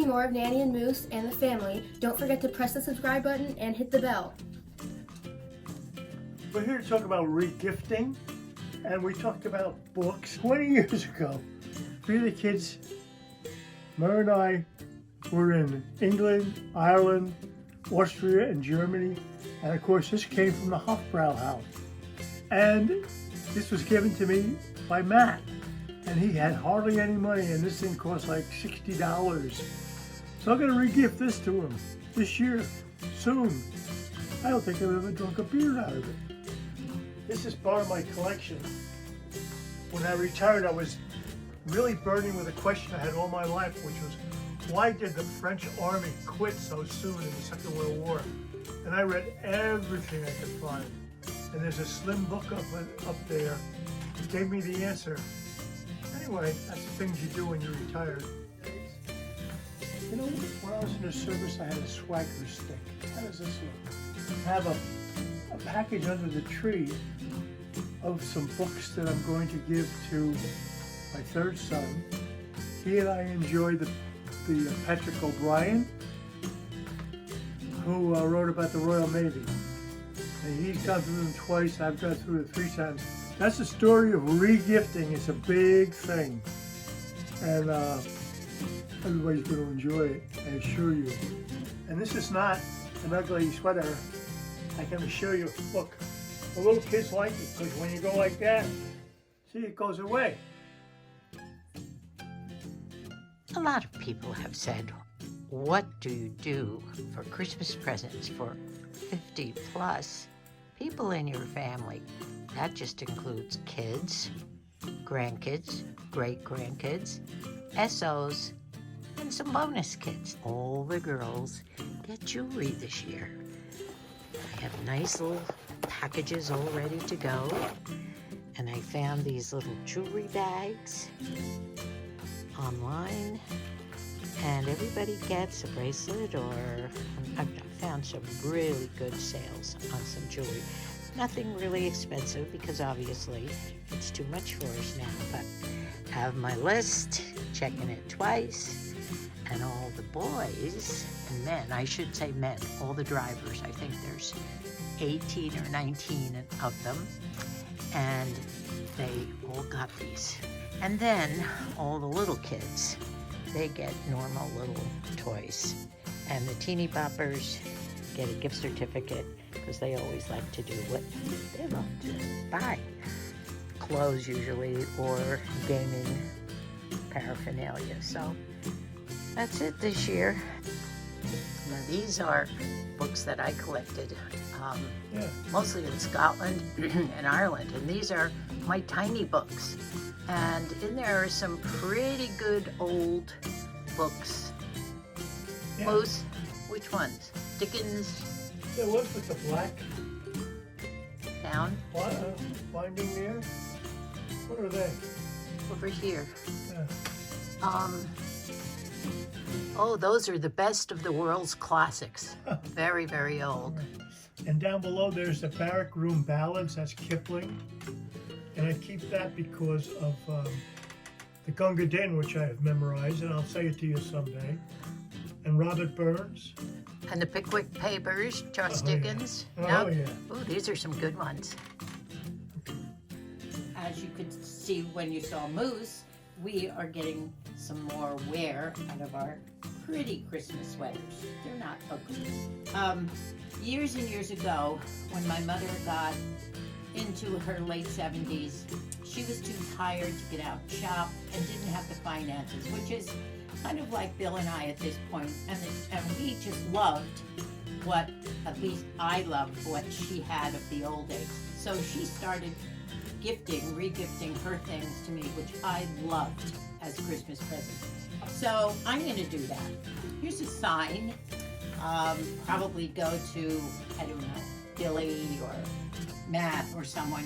see more of Nanny and Moose and the family, don't forget to press the subscribe button and hit the bell. We're here to talk about regifting, and we talked about books 20 years ago. We the kids, Mary and I, were in England, Ireland, Austria, and Germany, and of course this came from the Hofbrauhaus. And this was given to me by Matt, and he had hardly any money, and this thing cost like $60. So I'm gonna regift this to him this year, soon. I don't think I've ever drunk a beer out of it. This is part of my collection. When I retired, I was really burning with a question I had all my life, which was, why did the French army quit so soon in the Second World War? And I read everything I could find. And there's a slim book up there that gave me the answer. Anyway, that's the things you do when you're retired. You know, when I was in the service, I had a swagger stick. How does this look? I have a package under the tree of some books that I'm going to give to my third son. He and I enjoy the Patrick O'Brien, who wrote about the Royal Navy. And he's gone through them twice, I've gone through it 3 times. That's the story of regifting. It's a big thing. And everybody's going to enjoy it, I assure you. And this is not an ugly sweater. I can assure you, look, the little kids like it, because when you go like that, see, it goes away. A lot of people have said, what do you do for Christmas presents for 50 plus people in your family? That just includes kids, grandkids, great-grandkids, SOs, and some bonus kids. All the girls get jewelry this year. I have nice little packages all ready to go, and I found these little jewelry bags online, and everybody gets a bracelet, or I've found some really good sales on some jewelry. Nothing really expensive, because obviously it's too much for us now, but I have my list, checking it twice, and all the boys and men, I should say men, all the drivers, I think there's 18 or 19 of them, and they all got these. And then all the little kids, they get normal little toys. And the teeny boppers get a gift certificate, because they always like to do what they love to buy. Clothes usually, or gaming paraphernalia. So that's it this year. Now these are books that I collected, mostly in Scotland and Ireland. And these are my tiny books. And in there are some pretty good old books. Yeah. Moose, which ones? Dickens? The ones with the black Down? binding there? What are they? Over here. Yeah. Oh, those are the best of the world's classics. Very, very old. And down below there's the Barrack Room Ballads, that's Kipling. And I keep that because of the Gunga Din, which I have memorized, and I'll say it to you someday. And Robert Burns. And the Pickwick Papers, Charles Dickens. Yeah. Oh, yeah. Oh, these are some good ones. As you could see when you saw Moose, we are getting some more wear out of our pretty Christmas sweaters. They're not ugly. Years and years ago, when my mother got into her late 70s, she was too tired to get out and shop and didn't have the finances, which is kind of like Bill and I at this point. And we just loved what, at least I loved what she had of the old days. So she started regifting her things to me, which I loved as Christmas presents. So I'm gonna do that. Here's a sign. Probably go to, I don't know, Billy or Matt or someone.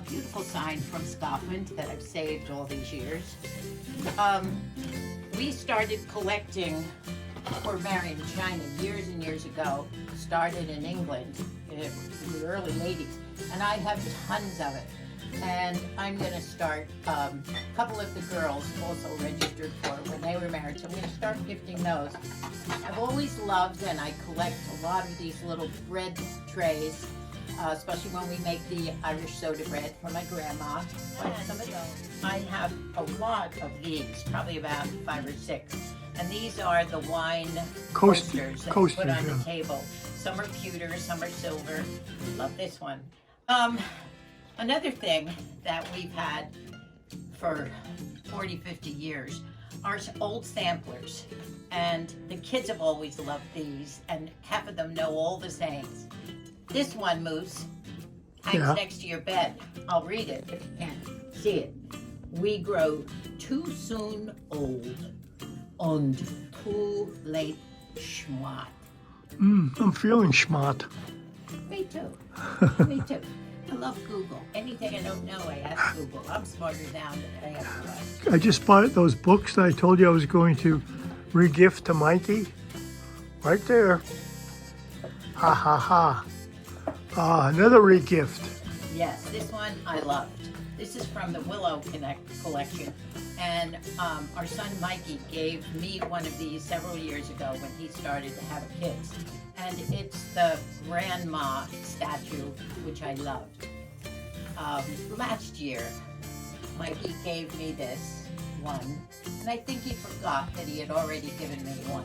Beautiful sign from Scotland that I've saved all these years. We started collecting for Marion China years and years ago. Started in England in the early 80s, and I have tons of it. And I'm going to start, a couple of the girls also registered for it when they were married, so I'm going to start gifting those. I've always loved, and I collect a lot of these little bread trays, especially when we make the Irish soda bread for my grandma. Some of those. I have a lot of these, probably about 5 or 6. And these are the wine coasters that you put on the table. Some are pewter, some are silver. Love this one. Another thing that we've had for 40, 50 years are old samplers. And the kids have always loved these, and half of them know all the sayings. This one, Moose, hangs next to your bed. I'll read it if you can't see it. We grow too soon old and too late schmart. I'm feeling smart. Me too. Me too. I love Google. Anything I don't know, I ask Google. I'm smarter now than I ever was. I just bought those books that I told you I was going to re-gift to Mikey. Right there. Ha ha ha. Another re-gift. Yes, this one I loved. This is from the Willow collection. And our son Mikey gave me one of these several years ago when he started to have kids. And it's the grandma statue, which I loved. Last year, Mikey gave me this one, and I think he forgot that he had already given me one.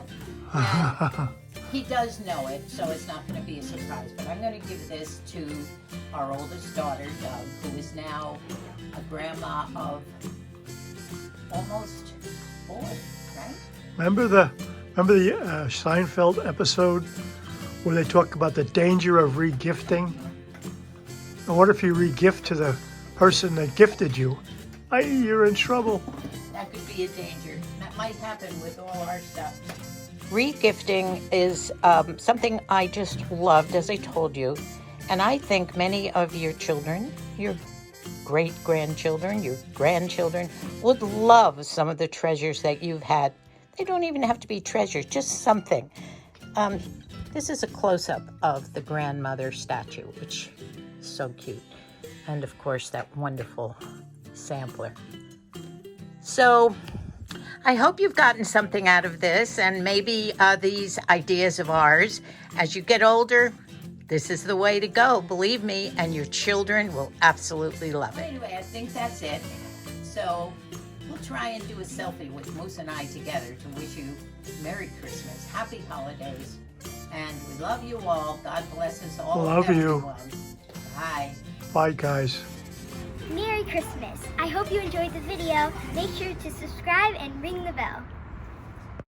And he does know it, so it's not going to be a surprise, but I'm going to give this to our oldest daughter, Doug, who is now a grandma of almost 4, right? Remember the Seinfeld episode where they talk about the danger of re-gifting? And what if you re-gift to the person that gifted you? You're in trouble. That could be a danger. That might happen with all our stuff. Re-gifting is something I just loved, as I told you. And I think many of your children, your great-grandchildren, your grandchildren, would love some of the treasures that you've had. They don't even have to be treasures, just something. This is a close-up of the grandmother statue, which is so cute. And, of course, that wonderful sampler. So I hope you've gotten something out of this, and maybe these ideas of ours. As you get older, this is the way to go, believe me, and your children will absolutely love it. Anyway, I think that's it. So we'll try and do a selfie with Moose and I together to wish you Merry Christmas, Happy Holidays, and we love you all. God bless us all. Love you. Bye. Bye, guys. Merry Christmas. I hope you enjoyed the video. Make sure to subscribe and ring the bell.